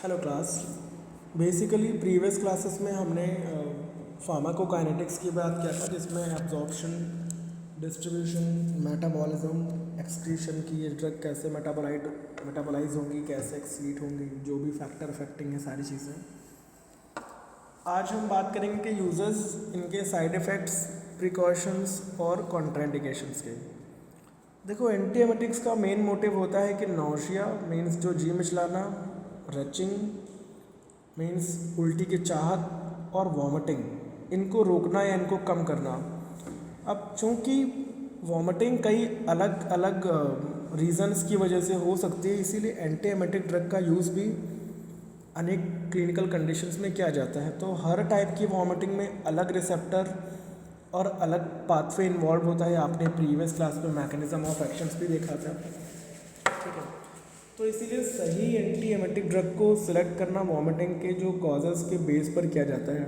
Hello class. Basically previous classes में हमने pharmacokinetics की बात किया था, जिसमें एब्जॉर्प्शन, डिस्ट्रीब्यूशन, मेटाबॉलिज्म, एक्सक्रीशन की, ये ड्रग कैसे मेटाबोलाइज होंगी, कैसे एक्सक्रीट होंगी, जो भी फैक्टर अफेक्टिंग है सारी चीज़ें। आज हम बात करेंगे कि यूजर्स, इनके साइड इफ़ेक्ट्स, प्रिकॉशंस और कॉन्ट्राइंडिकेशंस के। देखो, एंटीएमेटिक्स का मेन मोटिव होता है कि नौशिया मीन्स जो जी मिचलाना, रचिंग मीन्स उल्टी की चाहत, और वॉमिटिंग इनको रोकना या इनको कम करना। अब चूँकि वॉमिटिंग कई अलग अलग रीजंस की वजह से हो सकती है, इसीलिए एंटीएमेटिक ड्रग का यूज़ भी अनेक क्लिनिकल कंडीशंस में किया जाता है। तो हर टाइप की वॉमिटिंग में अलग रिसेप्टर और अलग पाथवे इन्वॉल्व होता है। आपने प्रीवियस क्लास में मैकेनिज्म ऑफ एक्शंस भी देखा था, ठीक है। तो इसीलिए सही एंटीएमेटिक ड्रग को सिलेक्ट करना वॉमिटिंग के जो कॉजेज़ के बेस पर किया जाता है।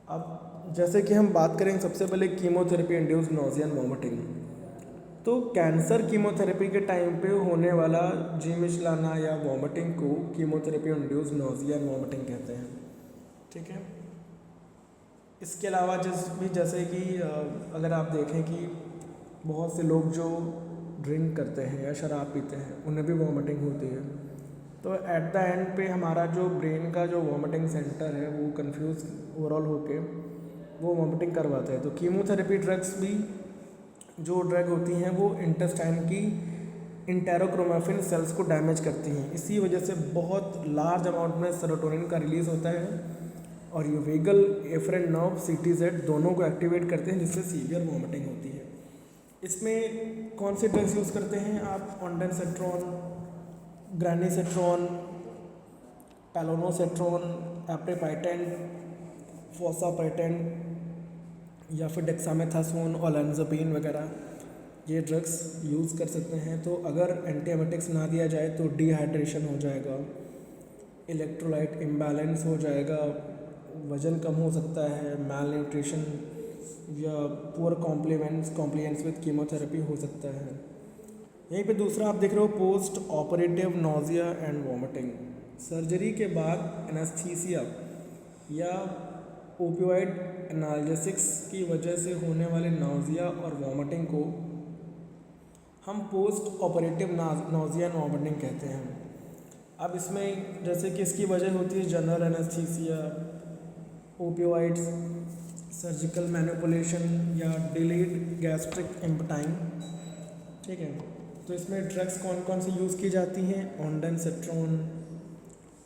अब जैसे कि हम बात करें सबसे पहले chemotherapy induced nausea and vomiting. तो कैंसर कीमोथेरेपी के टाइम पे होने वाला जी मिचलाना या वॉमिटिंग को chemotherapy induced nausea and vomiting कहते हैं, ठीक है। इसके अलावा जैसे कि अगर आप देखें कि बहुत से लोग जो ड्रिंक करते हैं या शराब पीते हैं, उन्हें भी वॉमिटिंग होती है। तो एट द एंड पे हमारा जो ब्रेन का जो वॉमिटिंग सेंटर है वो कंफ्यूज ओवरऑल होके वो वॉमिटिंग करवाते हैं। तो कीमोथेरेपी ड्रग्स भी जो ड्रग होती हैं वो इंटेस्टाइन की इंटेरोक्रोमेफिन सेल्स को डैमेज करती हैं। इसी वजह से बहुत लार्ज अमाउंट में सेरोटोनिन का रिलीज़ होता है और ये वेगल एफरेंट नर्व CTZ दोनों को एक्टिवेट करते हैं, जिससे सीवियर वॉमिटिंग होती है। इसमें कौन से ड्रग्स यूज़ करते हैं आप? ऑन्डेनसेट्रॉन, ग्रानिसेट्रॉन, पैलोनोसेट्रॉन, एप्रीपाइटेन, फोसापाइटेन या फिर डेक्सामेथासोन, ओलेंजापीन वगैरह ये ड्रग्स यूज़ कर सकते हैं। तो अगर एंटीएमेटिक्स ना दिया जाए तो डिहाइड्रेशन हो जाएगा, इलेक्ट्रोलाइट इम्बैलेंस हो जाएगा, वज़न कम हो सकता है, मैल न्यूट्रिशन या पुअर कॉम्प्लियंस विद कीमोथेरेपी हो सकता है। यहीं पे दूसरा आप देख रहे हो, post operative nausea and vomiting. Surgery के बाद एनेस्थीसिया या ओपियोइड एनाल्जेसिक्स की वजह से होने वाले नोजिया और वॉमिटिंग को हम post operative nausea and vomiting कहते हैं। अब इसमें जैसे कि इसकी वजह होती है general anaesthesia, opioids, surgical manipulation या डिलेड गैस्ट्रिक एम्पटाइम, ठीक है। तो इसमें ड्रग्स कौन कौन सी यूज़ की जाती हैं? ऑन्डेनसेट्रॉन,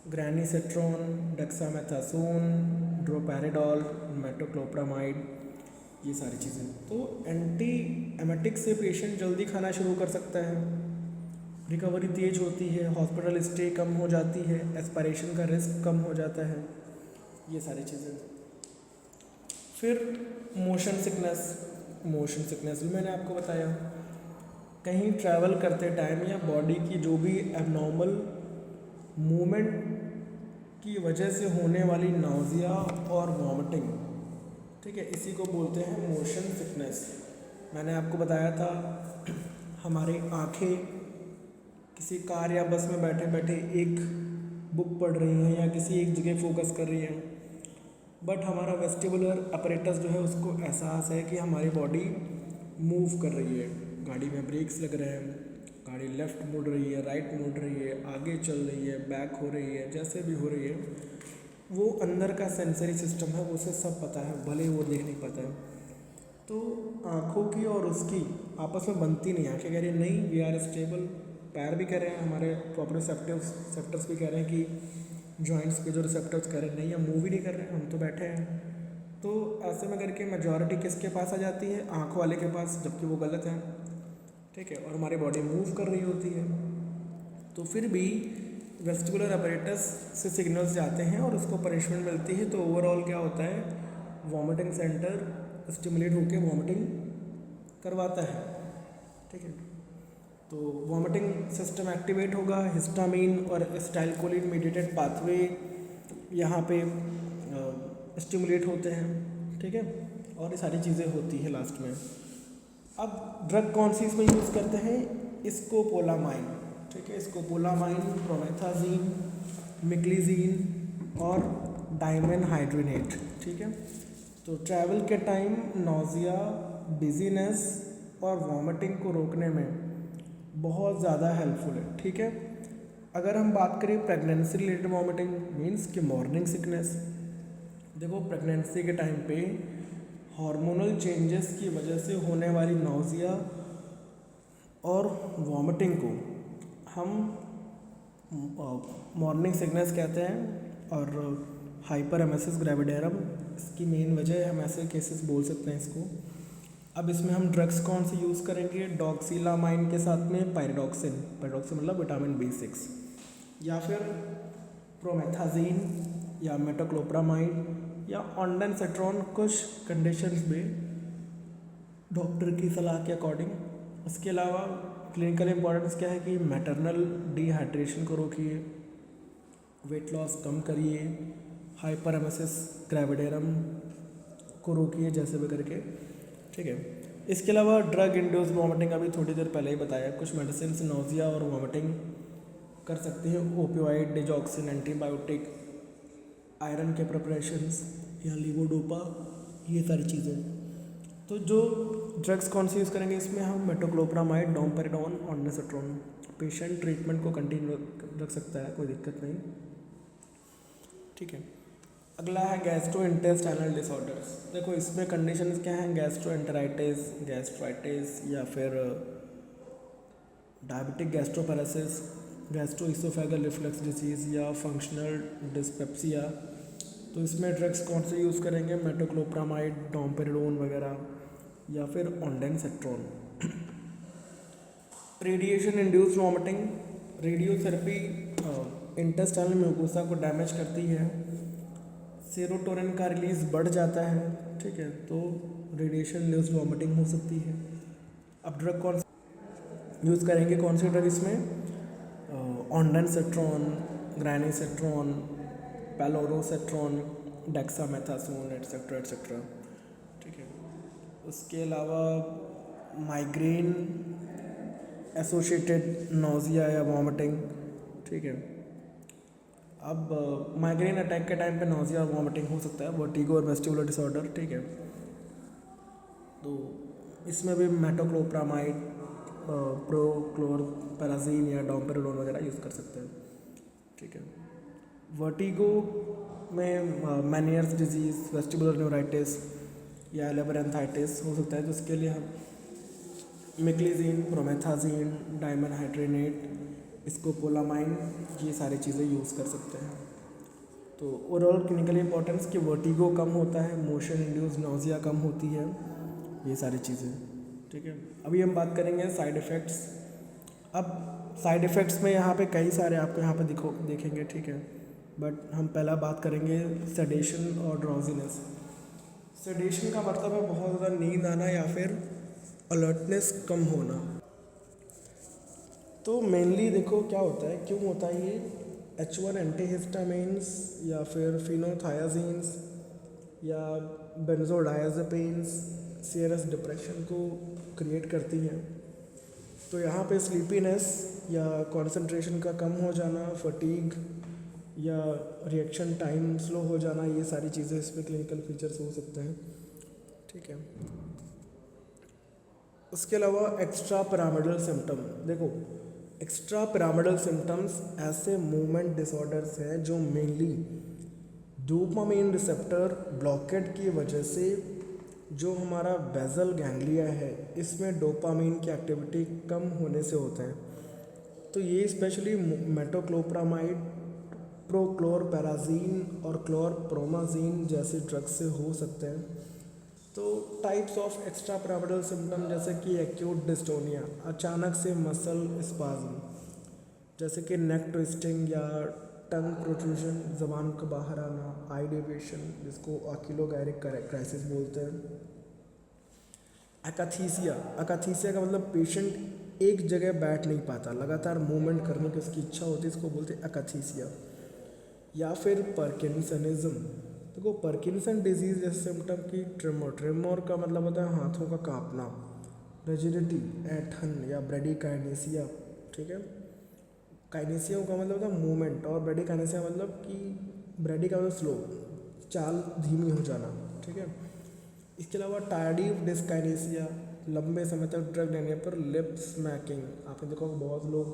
ग्रानिसेट्रॉन, डेक्सामेथासोन, ड्रोपैरिडॉल, मेटोक्लोप्रामाइड, ये सारी चीज़ें। तो एंटी एमेटिक से पेशेंट जल्दी खाना शुरू कर सकता है, रिकवरी तेज होती है, हॉस्पिटल स्टे कम हो जाती है, एस्पायरेशन का रिस्क कम हो जाता है, ये सारी चीज़ें। फिर मोशन सिकनेस भी मैंने आपको बताया। कहीं ट्रैवल करते टाइम या बॉडी की जो भी एबनॉर्मल मूवमेंट की वजह से होने वाली नाउजिया और वॉमिटिंग, ठीक है, इसी को बोलते हैं मोशन सिकनेस। मैंने आपको बताया था हमारी आँखें किसी कार या बस में बैठे बैठे एक बुक पढ़ रही हैं या किसी एक जगह फोकस कर रही हैं, बट हमारा वेस्टिबुलर अपरेटस जो है उसको एहसास है कि हमारी बॉडी मूव कर रही है, गाड़ी में ब्रेक्स लग रहे हैं, गाड़ी लेफ़्ट मुड़ रही है, राइट मुड़ रही है, आगे चल रही है, बैक हो रही है, जैसे भी हो रही है, वो अंदर का सेंसरी सिस्टम है उसे सब पता है, भले वो देख नहीं पाता है। तो आँखों की और उसकी आपस में बनती नहीं। आँखें कह रही नहीं वी आर स्टेबल, पैर भी कह रहे हैं, हमारे प्रोप्रोसेप्टर्स भी कह रहे हैं कि जॉइंट्स के जो रिसेप्टर्स कह रहे हैं नहीं, हम मूव ही नहीं कर रहे हैं, हम तो बैठे हैं। तो ऐसे में करके मेजॉरिटी किसके पास आ जाती है? आँख वाले के पास, जबकि वो गलत है, ठीक है, और हमारी बॉडी मूव कर रही होती है। तो फिर भी वेस्टिबुलर अपरेटस से सिग्नल्स जाते हैं और उसको पनिशमेंट मिलती है। तो ओवरऑल क्या होता है, वॉमिटिंग सेंटर स्टिमुलेट होकर वॉमिटिंग करवाता है, ठीक है। तो वॉमिटिंग सिस्टम एक्टिवेट होगा, हिस्टामीन और एसिटाइलकोलिन मीडिएटेड पाथवे यहाँ पे स्टिमुलेट होते हैं, ठीक है, और ये सारी चीज़ें होती है लास्ट में। अब ड्रग कौन सी इसमें यूज़ करते हैं? स्कोपोलामाइन, ठीक है, स्कोपोलामाइन, प्रोमेथाजीन, मिक्लिजीन और डायमन हाइड्रोनेट, ठीक है। तो ट्रैवल के टाइम नौजिया, डिजीनेस और वॉमिटिंग को रोकने में बहुत ज़्यादा हेल्पफुल है, ठीक है। अगर हम बात करें प्रेगनेंसी रिलेटेड वॉमिटिंग मीन्स कि मॉर्निंग सिकनेस, देखो प्रेगनेंसी के टाइम पे हार्मोनल चेंजेस की वजह से होने वाली नौजिया और वॉमिटिंग को हम मॉर्निंग सिकनेस कहते हैं और हाइपर एमेसिस ग्रेविडेरम इसकी मेन वजह है, हम ऐसे केसेस बोल सकते हैं इसको। अब इसमें हम ड्रग्स कौन से यूज़ करेंगे, डॉक्सीलामाइन के साथ में पायरिडॉक्सिन, पायरिडॉक्सिन मतलब विटामिन B6, या फिर प्रोमेथाजीन या मेटोक्लोप्रामाइड या ऑन्डेनसेट्रॉन कुछ कंडीशंस में डॉक्टर की सलाह के अकॉर्डिंग। इसके अलावा क्लिनिकल इंपॉर्टेंस क्या है कि मैटरनल डिहाइड्रेशन को रोकिए, वेट लॉस कम करिए, हाइपर एमेसिस ग्रेविडेरम को रोकिए जैसे भी करके, ठीक है। इसके अलावा ड्रग इंड्यूस वॉमिटिंग अभी थोड़ी देर पहले ही बताया, कुछ मेडिसिन नोजिया और वॉमिटिंग कर सकते हैं, ओपियोइड, डिजॉक्सिन, एंटीबायोटिक, आयरन के प्रिपरेशंस या लीवोडोपा, ये सारी चीज़ें। तो जो ड्रग्स कौन से यूज़ करेंगे इसमें हम मेटोक्लोप्रामाइड, डोमपेरिडोन, ऑन्डेनसेट्रॉन। पेशेंट ट्रीटमेंट को कंटिन्यू रख सकता है, कोई दिक्कत नहीं, ठीक है। अगला है गैस्ट्रोइंटेस्टाइनल डिसऑर्डर्स। देखो इसमें कंडीशंस क्या हैं, गैस्ट्रोएंटेराइटिस, गैस्ट्राइटिस या फिर diabetic gastroparesis, gastroesophageal reflux disease या फंक्शनल डिस्पेप्सिया। तो इसमें ड्रग्स कौन से यूज़ करेंगे, मेटोक्लोप्रामाइड, डोमपेरिडोन वगैरह या फिर ondansetron. Radiation induced vomiting, radiotherapy intestinal mucosa को डैमेज करती है, सेरोटोनिन का रिलीज बढ़ जाता है, ठीक है, तो रेडिएशन इंड्यूस्ड वॉमिटिंग हो सकती है। अब ड्रग कौन यूज़ करेंगे, कौन सी ड्रग इसमें, ऑन्डेनसेट्रॉन, ग्रानिसेट्रॉन, पैलोरोसेट्रॉन, डेक्सामेथासोन एटसेट्रा एटसेट्रा, ठीक है। उसके अलावा माइग्रेन एसोसिएटेड नोजिया या वॉमिटिंग, ठीक है। अब माइग्रेन अटैक के टाइम पे नोजिया और वॉमिटिंग हो सकता है, वर्टिगो और वेस्टिबुलर डिसऑर्डर, ठीक है। तो इसमें भी मेटोक्लोप्रामाइड, प्रोक्लोरपेराजीन या डोमपेरिडोन वगैरह यूज़ कर सकते हैं, ठीक है। वर्टिगो में मैनियर्स डिजीज़, वेस्टिबुलर न्यूराइटिस या लेबरेंथाइटिस हो सकता है, तो इसके लिए हम मिक्लिजीन, प्रोमेथाजीन, डायमन हाइड्रोनेट, स्कोपोलामाइन, ये सारी चीज़ें यूज़ कर सकते हैं। तो ओवरऑल क्लिनिकल इंपॉर्टेंस कि वर्टिगो कम होता है, मोशन इंड्यूस नोजिया कम होती है, ये सारी चीज़ें, ठीक है। अभी हम बात करेंगे साइड इफ़ेक्ट्स। अब साइड इफ़ेक्ट्स में यहाँ पे कई सारे आपको यहाँ पे देखेंगे, ठीक है, बट हम पहला बात करेंगे सेडेशन और ड्राउजीनेस। सेडेशन का मतलब है बहुत ज़्यादा नींद आना या फिर अलर्टनेस कम होना। तो मेनली देखो क्या होता है, क्यों होता है ये, H1 एंटीहिस्टामिन्स या फिर फिनोथायाजीन्स या बेंजोडायज़ेपिन्स सीएनएस डिप्रेशन को क्रिएट करती हैं। तो यहाँ पे स्लीपीनेस या कंसंट्रेशन का कम हो जाना, फटीग या रिएक्शन टाइम स्लो हो जाना, ये सारी चीज़ें इसमें क्लिनिकल फीचर्स हो सकते हैं, ठीक है। उसके अलावा एक्स्ट्रा पिरामिडल सिम्टम, देखो एक्स्ट्रा पिरामिडल सिम्टम्स ऐसे मूवमेंट डिसऑर्डर्स हैं जो मेनली डोपामाइन रिसेप्टर ब्लॉकेट की वजह से जो हमारा बेसल गैंग्लिया है इसमें डोपामाइन की एक्टिविटी कम होने से होते हैं। तो ये स्पेशली मेटोक्लोप्रामाइड, प्रोक्लोरपेराजीन और क्लोरप्रोमाजीन जैसे ड्रग्स से हो सकते हैं। तो types of extra pyramidal symptom जैसे कि एक्यूट डिस्टोनिया, अचानक से मसल स्पाज्म, जैसे कि नेक ट्विस्टिंग या टंग प्रोट्रूजन, ज़बान का बाहर आना, आई डेविएशन जिसको ऑक्यूलोगैरिक क्राइसिस बोलते हैं। अकाथीसिया, अकाथीसिया का मतलब पेशेंट एक जगह बैठ नहीं पाता, लगातार मूवमेंट करने की उसकी इच्छा होती है, इसको बोलते हैं अकाथीसिया। या फिर पार्किंसनिज्म, देखो पार्किंसन डिजीज़ जैसे सिम्टम की ट्रेमोर, ट्रेमोर का मतलब होता है हाथों का कांपना, रिजिडिटी, ऐंठन या ब्रेडिकाइनेसिया, ठीक है। काइनेसिया का मतलब होता है मूवमेंट, और ब्रेडिकाइनेसिया मतलब कि ब्रेडी का मतलब स्लो, चाल धीमी हो जाना, ठीक है। इसके अलावा टार्डिव डिस्काइनेसिया, लंबे समय तक ड्रग लेने पर लिप स्मैकिंग। आपने देखा होगा बहुत लोग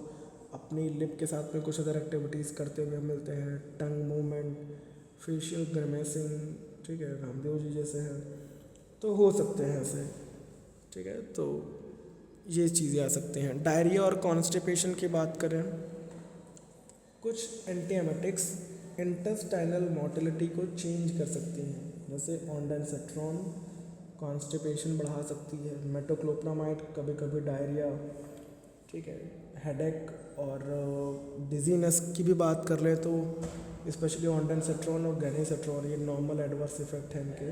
अपनी लिप के साथ में कुछ अदर एक्टिविटीज़ करते हुए मिलते हैं, टंग मूवमेंट, फेशियल ग्रमेसिंग, ठीक है, रामदेव जी जैसे हैं, तो हो सकते हैं ऐसे, ठीक है। तो ये चीज़ें आ सकती हैं। डायरिया और कॉन्स्टिपेशन की बात करें, कुछ एंटीएमेटिक्स इंटेस्टाइनल मोटिलिटी को चेंज कर सकती हैं, जैसे ऑन्डानसेट्रॉन कॉन्स्टिपेशन बढ़ा सकती है, मेटोक्लोप्रामाइड कभी कभी डायरिया, ठीक है। हेडेक और डिजीनेस की भी बात कर ले तो स्पेशली ऑन्डानसेट्रॉन और गैनीसेट्रॉन, ये नॉर्मल एडवर्स इफेक्ट हैं इनके,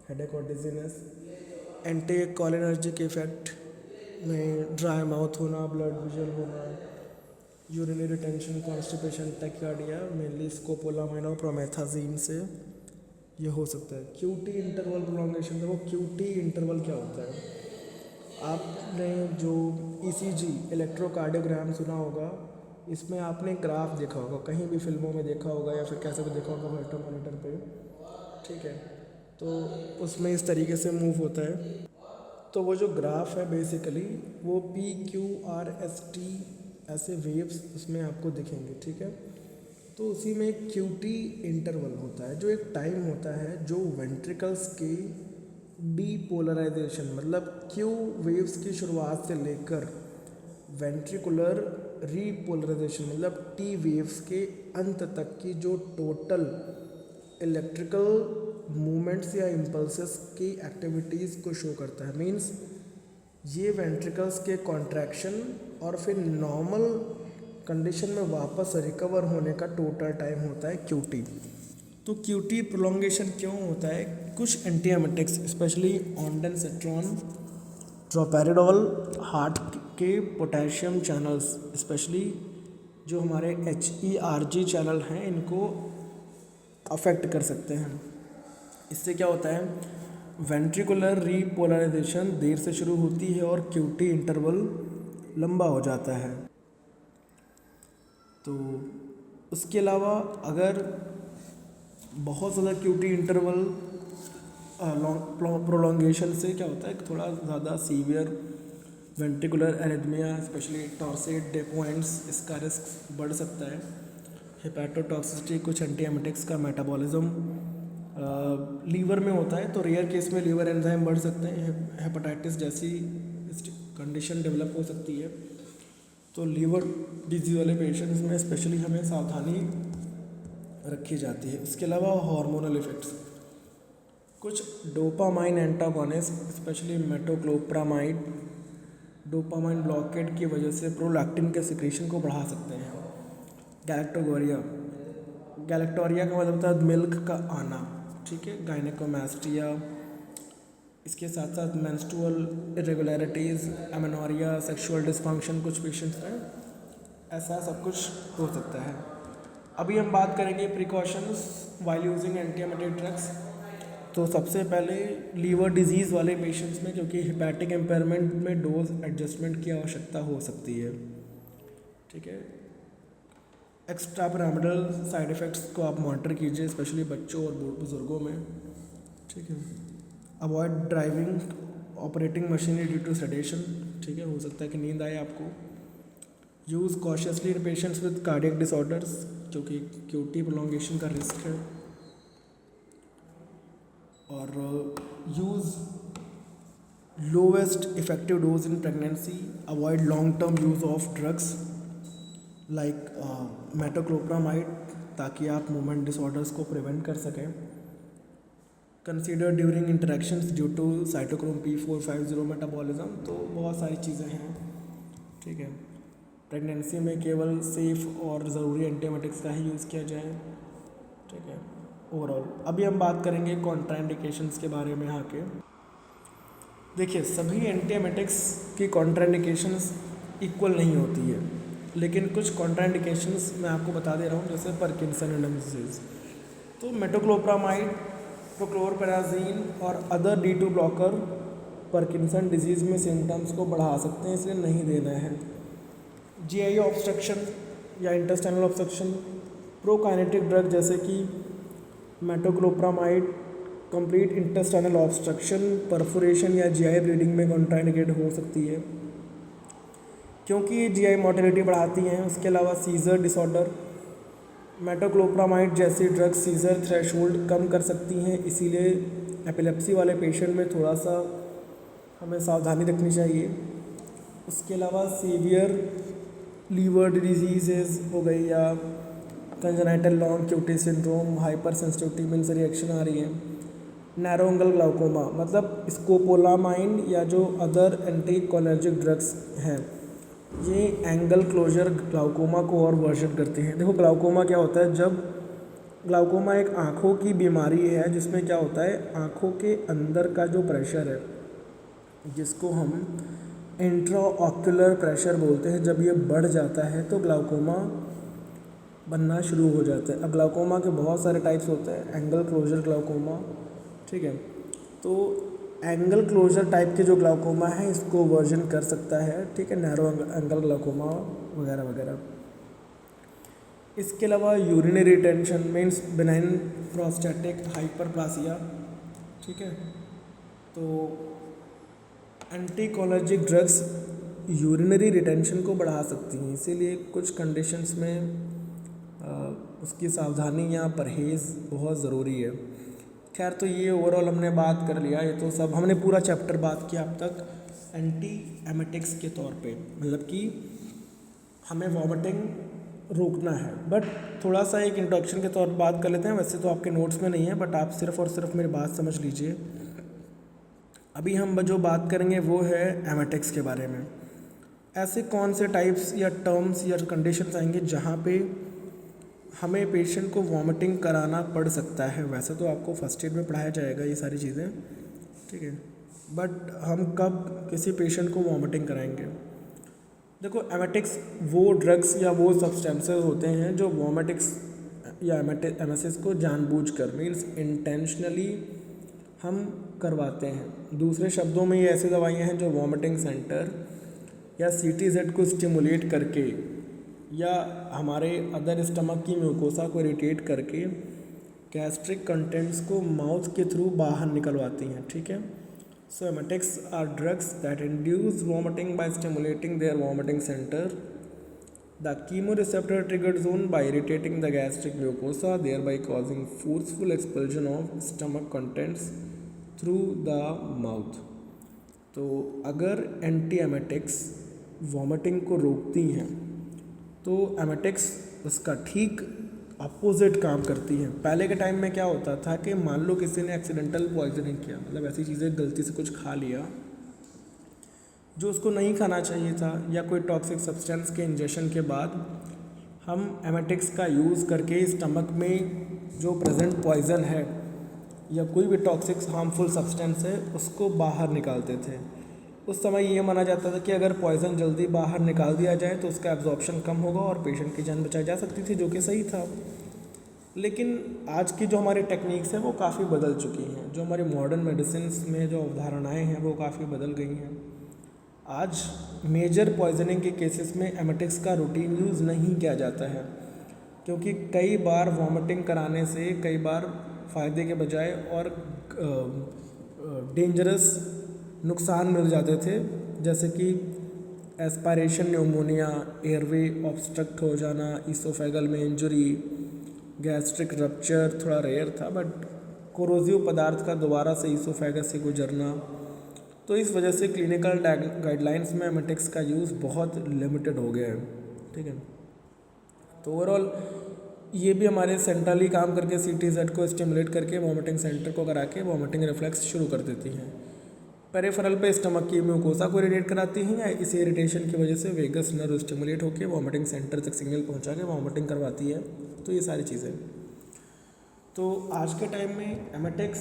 हेडेक और डिजीनेस। एंटी कोलिनर्जिक इफेक्ट में ड्राई माउथ होना, ब्लड विजन होना, urinary retention, constipation, tachycardia, mainly scopolamine और प्रोमेथाजीन से ये हो सकता है। क्यूटी इंटरवल प्रोलॉन्गेशन, देखो क्यूटी इंटरवल क्या होता है, आपने जो ईसीजी इलेक्ट्रोकार्डियोग्राम सुना होगा, इसमें आपने ग्राफ देखा होगा, कहीं भी फिल्मों में देखा होगा या फिर कैसे भी देखा होगा वर्टर मॉनिटर पे, ठीक है। तो उसमें इस तरीके से मूव होता है। तो वो जो ग्राफ है बेसिकली वो PQRST ऐसे वेव्स उसमें आपको दिखेंगे, ठीक है। तो उसी में क्यूटी इंटरवल होता है, जो एक टाइम होता है जो वेंट्रिकल्स के डीपोलराइजेशन, मतलब क्यू वेव्स की शुरुआत से लेकर वेंट्रिकुलर रीपोलराइजेशन मतलब टी वेव्स के अंत तक की जो टोटल इलेक्ट्रिकल मूवमेंट्स या इम्पल्सेस की एक्टिविटीज़ को शो करता है। मींस ये वेंट्रिकल्स के कॉन्ट्रैक्शन और फिर नॉर्मल कंडीशन में वापस रिकवर होने का टोटल टाइम होता है क्यूटी। तो क्यूटी प्रोलॉन्गेशन क्यों होता है, कुछ एंटीएमेटिक्स स्पेशली ऑन्डानसेट्रॉन, ड्रोपेरिडोल हार्ट के पोटेशियम चैनल्स, स्पेशली जो हमारे HERG चैनल हैं, इनको अफेक्ट कर सकते हैं। इससे क्या होता है, वेंट्रिकुलर रीपोलराइजेशन देर से शुरू होती है और क्यूटी इंटरवल लंबा हो जाता है। तो उसके अलावा अगर बहुत ज़्यादा क्यूटी इंटरवल प्रोलॉन्गेशन से क्या होता है, थोड़ा ज़्यादा सीवियर वेंट्रिकुलर एरिथमिया, स्पेशली टॉर्सिड डेपोइंट्स, इसका रिस्क बढ़ सकता है। हेपेटोटॉक्सिसिटी, कुछ एंटीएमेटिक्स का मेटाबॉलिज्म लीवर में होता है, तो रेयर केस में लीवर एंजाइम बढ़ सकते हैं, हेपेटाइटिस जैसी कंडीशन डेवलप हो सकती है। तो लीवर डिजीज वाले पेशेंट्स में स्पेशली हमें सावधानी रखी जाती है। इसके अलावा हार्मोनल इफेक्ट्स, कुछ dopamine antagonist specially metoclopramide dopamine blockade की वजह से प्रोलैक्टिन के सिक्रीशन को बढ़ा सकते हैं। गैलेक्टोरिया, गैलेक्टोरिया का मतलब होता है मिल्क का आना, ठीक है। गायनेकोमास्टिया, इसके साथ साथ menstrual irregularities, amenorrhoea, sexual dysfunction कुछ पेशेंट्स में ऐसा सब कुछ हो सकता है। अभी हम बात करेंगे प्रिकॉशंस वाइल यूजिंग एंटीएमेटिक ड्रग्स। तो सबसे पहले लीवर डिजीज़ वाले पेशेंट्स में, क्योंकि हेपेटिक एम्पेयरमेंट में डोज एडजस्टमेंट की आवश्यकता हो सकती है, ठीक है। एक्स्ट्रा पैरामिडल साइड इफ़ेक्ट्स को आप मॉनिटर कीजिए, स्पेशली बच्चों और बुजुर्गों में, ठीक है। Avoid driving operating machinery due to sedation, ठीक है, हो सकता है कि नींद आए आपको। Use cautiously in patients with cardiac disorders, क्योंकि क्यूटी प्रोलॉन्गेशन का रिस्क है। और use lowest effective dose in pregnancy, avoid long term use of drugs like metoclopramide, ताकि आप मूवमेंट डिसऑर्डर्स को प्रिवेंट कर सकें। Consider during interactions due to cytochrome P450 metabolism, तो बहुत सारी चीज़ें हैं, ठीक है। प्रेगनेंसी में केवल सेफ़ और ज़रूरी एंटीएमेटिक्स का ही यूज़ किया जाए, ठीक है। ओवरऑल अभी हम बात करेंगे कॉन्ट्राइंडिकेशंस के बारे में यहाँ के। देखिए, सभी एंटीएमेटिक्स की कॉन्ट्राइंडिकेशंस इक्वल नहीं होती है, लेकिन कुछ कॉन्ट्राइंडिकेशंस मैं आपको बता दे रहा हूँ, जैसे पार्किंसन डिजीज़। तो मेटोक्लोप्रामाइड, प्रोक्लोरपेराजीन और other D2 blocker Parkinson disease में सिम्टम्स को बढ़ा सकते हैं, इसलिए नहीं देना है। GI ऑब्स्ट्रक्शन, या इंटेस्टाइनल ऑब्स्ट्रक्शन। प्रोकाइनेटिक ड्रग जैसे कि metoclopramide complete intestinal obstruction, perforation या जीआई ब्लीडिंग में कॉन्ट्राइंडिकेट हो सकती है क्योंकि ये जीआई मोटिलिटी बढ़ाती हैं। उसके अलावा सीजर डिसऑर्डर, मेटोक्लोप्रामाइड जैसी ड्रग सीजर थ्रेशोल्ड कम कर सकती हैं, इसीलिए एपिलेप्सी वाले पेशेंट में थोड़ा सा हमें सावधानी रखनी चाहिए। उसके अलावा सीवियर लीवर डिजीज़ हो गई या congenital long QT syndrome, hyper sensitivity means reaction आ रही है। नैरो एंगल ग्लाउकोमा मतलब स्कोपोलामाइन या जो अदर एंटी कोलिनर्जिक ड्रग्स हैं, ये एंगल क्लोजर ग्लाउकोमा को और वर्जन करते हैं। देखो ग्लाउकोमा क्या होता है, जब ग्लाउकोमा एक आँखों की बीमारी है जिसमें क्या होता है, आँखों के अंदर का जो प्रेशर है जिसको हम इंट्राऑक्यूलर प्रेशर बोलते हैं, जब ये बढ़ जाता है तो ग्लाउकोमा बनना शुरू हो जाता है। अब ग्लाउकोमा के बहुत सारे टाइप्स होते हैं, एंगल क्लोजर ग्लाउकोमा, ठीक है। तो एंगल क्लोजर टाइप के जो ग्लाउकोमा है इसको वर्जन कर सकता है, ठीक है, नैरो एंगल ग्लाउकोमा वगैरह वगैरह। इसके अलावा urinary retention means benign prostatic hyperplasia, ठीक है। तो एंटीकोलिनर्जिक ड्रग्स यूरिनरी रिटेंशन को बढ़ा सकती हैं, इसीलिए कुछ कंडीशंस में उसकी सावधानी या परहेज़ बहुत ज़रूरी है। खैर तो ये ओवरऑल हमने बात कर लिया, ये तो सब हमने पूरा चैप्टर बात किया अब तक एंटी एमेटिक्स के तौर पे, मतलब कि हमें वॉमिटिंग रोकना है। बट थोड़ा सा एक इंट्रोडक्शन के तौर पर बात कर लेते हैं, वैसे तो आपके नोट्स में नहीं है बट आप सिर्फ और सिर्फ मेरी बात समझ लीजिए। अभी हम जो बात करेंगे वो है एमेटिक्स के बारे में। ऐसे कौन से टाइप्स या टर्म्स या कंडीशंस आएंगे जहाँ पे हमें पेशेंट को वॉमिटिंग कराना पड़ सकता है। वैसे तो आपको फर्स्ट एड में पढ़ाया जाएगा ये सारी चीज़ें, ठीक है, बट हम कब किसी पेशेंट को वॉमिटिंग कराएंगे। देखो एमेटिक्स वो ड्रग्स या वो सब्सटेंसेस होते हैं जो वॉमिटिक्स या एमएसएस को जानबूझकर मीन्स इंटेंशनली हम करवाते हैं। दूसरे शब्दों में ये ऐसी दवाइयाँ हैं जो वॉमिटिंग सेंटर या सीटीजेड को स्टिमुलेट करके या हमारे अदर स्टमक की म्यूकोसा को इरिटेट करके गैस्ट्रिक कंटेंट्स को माउथ के थ्रू बाहर निकलवाती हैं, ठीक है। So emetics are drugs that induce vomiting by stimulating their vomiting center, the chemoreceptor triggered zone by irritating the gastric mucosa, thereby causing forceful expulsion of stomach contents through the mouth। तो अगर anti emetics vomiting को रोकती हैं तो emetics उसका ठीक opposite काम करती है। पहले के टाइम में क्या होता था कि मान लो किसी ने एक्सीडेंटल पॉइजनिंग किया, मतलब ऐसी चीज़ें गलती से कुछ खा लिया जो उसको नहीं खाना चाहिए था, या कोई टॉक्सिक सब्सटेंस के इंजेक्शन के बाद हम एमेटिक्स का यूज़ करके स्टमक में जो प्रेजेंट पॉइज़न है या कोई भी टॉक्सिक हार्मफुल सब्सटेंस है उसको बाहर निकालते थे। उस समय ये माना जाता था कि अगर पॉइज़न जल्दी बाहर निकाल दिया जाए तो उसका एब्जॉर्प्शन कम होगा और पेशेंट की जान बचाई जा सकती थी, जो कि सही था। लेकिन आज की जो हमारी टेक्निक्स हैं वो काफ़ी बदल चुकी हैं, जो हमारी मॉडर्न मेडिसिन में जो अवधारणाएँ हैं वो काफ़ी बदल गई हैं। आज मेजर पॉइजनिंग के केसेस में एमेटिक्स का रूटीन यूज़ नहीं किया जाता है, क्योंकि कई बार वॉमिटिंग कराने से कई बार फ़ायदे के बजाय और डेंजरस नुकसान मिल जाते थे, जैसे कि एस्पायरेशन न्यूमोनिया, एयरवे ऑब्स्ट्रक्ट हो जाना, ईसोफेगल में इंजरी, गैस्ट्रिक रप्चर थोड़ा रेयर था, बट कोरोजिव पदार्थ का दोबारा से ईसोफेगस से गुजरना। तो इस वजह से क्लिनिकल गाइडलाइंस में एमेटिक्स का यूज़ बहुत लिमिटेड हो गया है, ठीक है। तो ओवरऑल ये भी हमारे सेंट्रली काम करके सीटीजेड को स्टिमुलेट करके वॉमिटिंग सेंटर को करा के वॉमिटिंग रिफ्लेक्स शुरू कर देती हैं। पेरिफेरल पे स्टमक की म्यूकोसा को इरिटेट कराती हैं या इसी इरिटेशन की वजह से वेगस नर्व स्टिमुलेट होकर वॉमिटिंग सेंटर तक सिग्नल पहुंचा के वॉमिटिंग करवाती है। तो ये सारी चीज़ें, तो आज के टाइम में एमेटिक्स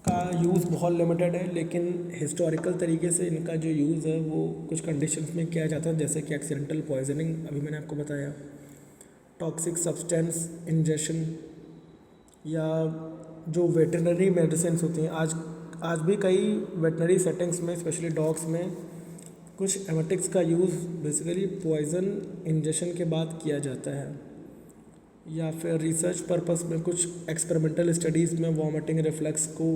का यूज़ बहुत लिमिटेड है, लेकिन हिस्टोरिकल तरीके से इनका जो यूज़ है वो कुछ कंडीशंस में किया जाता है, जैसे कि एक्सीडेंटल पॉइजनिंग अभी मैंने आपको बताया, टॉक्सिक सब्सटेंस इंजेक्शन, या जो वेटरनरी मेडिसिन होती हैं। आज भी कई वेटनरी सेटिंग्स में स्पेशली डॉग्स में कुछ एमेटिक्स का यूज़ बेसिकली पॉइजन इंजेक्शन के बाद किया जाता है, या फिर रिसर्च पर्पस में कुछ एक्सपेरिमेंटल स्टडीज़ में वॉमिटिंग रिफ्लेक्स को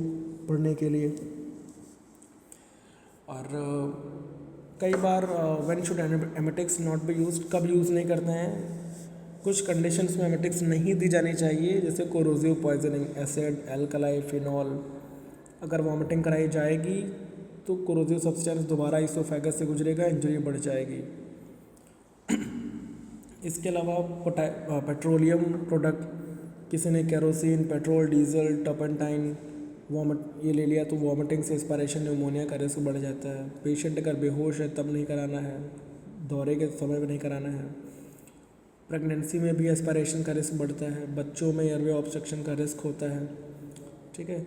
पढ़ने के लिए। और कई बार when should emetics not be used, कब यूज़ नहीं करते हैं, कुछ कंडीशंस में एमेटिक्स नहीं दी जानी चाहिए, जैसे corrosive poisoning, acid, alkali, phenol. अगर वॉमिटिंग कराई जाएगी तो कोरोसिव सब्सटेंस दोबारा इसोफेगस से गुजरेगा, इंजरी बढ़ जाएगी। इसके अलावा पेट्रोलियम प्रोडक्ट, किसी ने kerosene, petrol, diesel, turpentine vomit ये ले लिया तो वॉमिटिंग से एस्पायरेशन, न्यूमोनिया का रिस्क बढ़ जाता है। पेशेंट अगर बेहोश है तब नहीं कराना है, दौरे के समय में नहीं कराना है। प्रेगनेंसी में भी एस्पायरेशन का रिस्क बढ़ता है, बच्चों में एयरवे ऑब्स्ट्रक्शन का रिस्क होता है। ठीक है,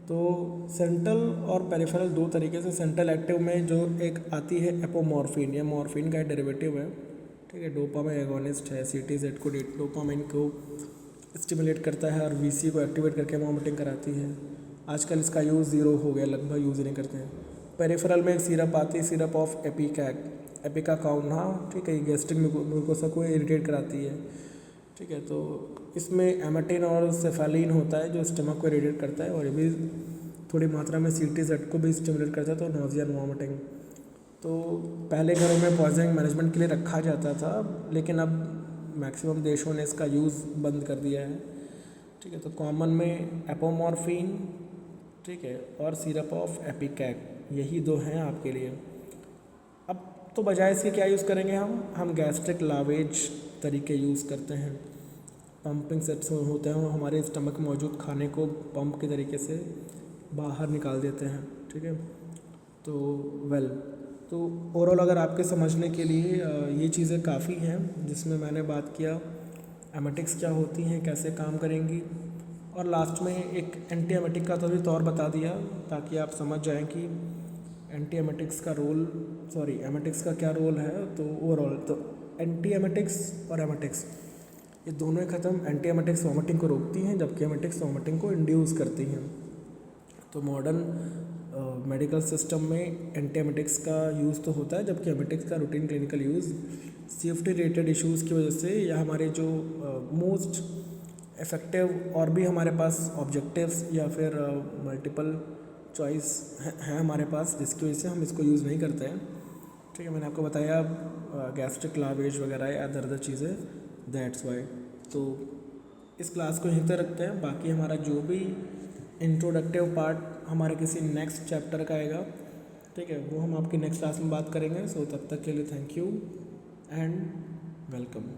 तो सेंट्रल और पेरिफेरल दो तरीके से। सेंट्रल एक्टिव में जो एक आती है एपोमॉर्फिन, या मॉर्फिन का डेरिवेटिव है। ठीक है, डोपामाइन एगोनिस्ट है, CTZ को डोपामाइन को स्टिमुलेट करता है और VC को एक्टिवेट करके वॉमिटिंग कराती है। आजकल इसका यूज़ ज़ीरो हो गया, लगभग यूज़ ही नहीं करते हैं। पेरिफेरल में एक सिरप आती है, सिरप ऑफ एपिकैक, एपिकाकाउन, हाँ ठीक है, गैस्ट्रिक म्यूकोसा को इरिटेट कराती है। ठीक है, तो इसमें एमेटिन और सेफेलिन होता है जो स्टमक को इरिटेट करता है, और ये भी थोड़ी मात्रा में CTZ को भी स्टिमुलेट करता है, तो नोजिया एंड वॉमिटिंग। तो पहले घरों में पॉइजनिंग मैनेजमेंट के लिए रखा जाता था, लेकिन अब मैक्सिमम देशों ने इसका यूज़ बंद कर दिया है। ठीक है, तो कॉमन में एपोमॉर्फिन, ठीक है, और सिरप ऑफ एपिकैक, यही दो हैं आपके लिए। अब तो बजाय इसके क्या यूज़ करेंगे हम गैस्ट्रिक लावेज तरीके यूज़ करते हैं। पंपिंग सेट्स होते हैं, वो हमारे स्टमक में मौजूद खाने को पंप के तरीके से बाहर निकाल देते हैं। ठीक है, तो तो ओवरऑल अगर आपके समझने के लिए ये चीज़ें काफ़ी हैं जिसमें मैंने बात किया एमेटिक्स क्या होती हैं, कैसे काम करेंगी, और लास्ट में एक एंटी एमेटिक का तो भी तौर बता दिया ताकि आप समझ जाएं कि एंटी एमेटिक्स का रोल, एमेटिक्स का क्या रोल है। तो ओवरऑल तो एंटी एमेटिक्स और एमेटिक्स ये दोनों ही ख़त्म। एंटी एमेटिक्स वॉमिटिंग को रोकती हैं, जबकि एमेटिक्स वॉमिटिंग को इंड्यूस करती हैं। तो मॉडर्न मेडिकल सिस्टम में एंटी एमेटिक्स का यूज़ तो होता है, जबकि एमेटिक्स का routine clinical use safety related issues की वजह से, या हमारे जो मोस्ट इफ़ेक्टिव और भी हमारे पास ऑब्जेक्टिव्स या फिर मल्टीपल चॉइस हैं हमारे पास, जिसकी वजह से हम इसको यूज़ नहीं करते हैं। ठीक है, मैंने आपको बताया गैस्ट्रिक लावेज वगैरह या अदर चीज़ें, दैट्स वाई। तो इस क्लास को यहीं तक रखते हैं, बाकी हमारा जो भी इंट्रोडक्टिव पार्ट हमारे किसी नेक्स्ट चैप्टर का आएगा, ठीक है, वो हम आपकी नेक्स्ट क्लास में बात करेंगे। सो तब तक के लिए थैंक यू एंड वेलकम।